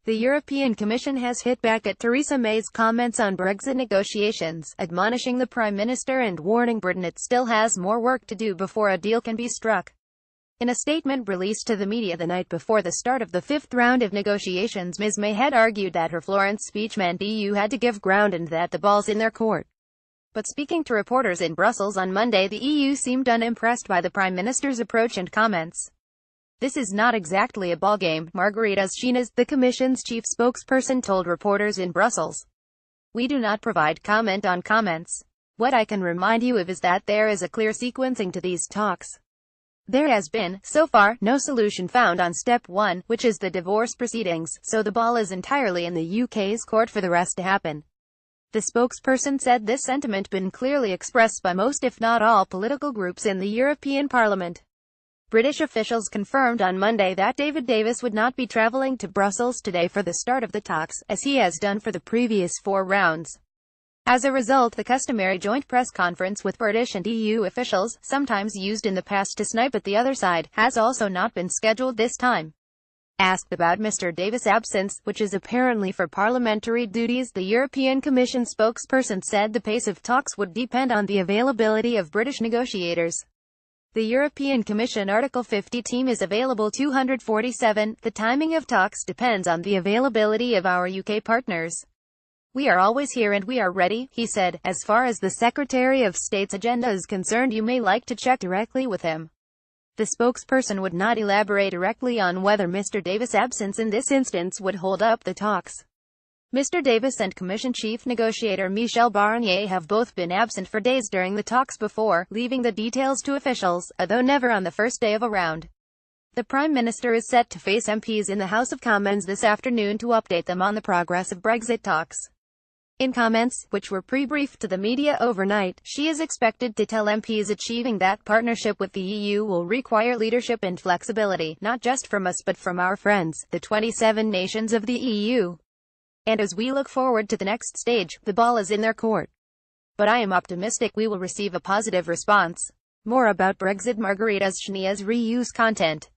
The European Commission has hit back at Theresa May's comments on Brexit negotiations, admonishing the Prime Minister and warning Britain it still has more work to do before a deal can be struck. In a statement released to the media the night before the start of the fifth round of negotiations, Ms May had argued that her Florence speech meant the EU had to give ground and that the ball's in their court. But speaking to reporters in Brussels on Monday, the EU seemed unimpressed by the Prime Minister's approach and comments. "This is not exactly a ballgame," Margaritas Schinas, the Commission's chief spokesperson, told reporters in Brussels. "We do not provide comment on comments. What I can remind you of is that there is a clear sequencing to these talks. There has been, so far, no solution found on step 1, which is the divorce proceedings, so the ball is entirely in the UK's court for the rest to happen." The spokesperson said this sentiment been clearly expressed by most if not all political groups in the European Parliament. British officials confirmed on Monday that David Davis would not be travelling to Brussels today for the start of the talks, as he has done for the previous 4 rounds. As a result, the customary joint press conference with British and EU officials, sometimes used in the past to snipe at the other side, has also not been scheduled this time. Asked about Mr Davis' absence, which is apparently for parliamentary duties, the European Commission spokesperson said the pace of talks would depend on the availability of British negotiators. The European Commission Article 50 team is available 247. The timing of talks depends on the availability of our UK partners. "We are always here and we are ready," he said. "As far as the Secretary of State's agenda is concerned, you may like to check directly with him." The spokesperson would not elaborate directly on whether Mr Davis' absence in this instance would hold up the talks. Mr Davis and Commission Chief Negotiator Michel Barnier have both been absent for days during the talks before, leaving the details to officials, although never on the first day of a round. The Prime Minister is set to face MPs in the House of Commons this afternoon to update them on the progress of Brexit talks. In comments, which were pre-briefed to the media overnight, she is expected to tell MPs achieving that partnership with the EU will require leadership and flexibility, not just from us but from our friends, the 27 nations of the EU. "And as we look forward to the next stage, the ball is in their court. But I am optimistic we will receive a positive response." More about Brexit. Margaritas Schinas reuse content.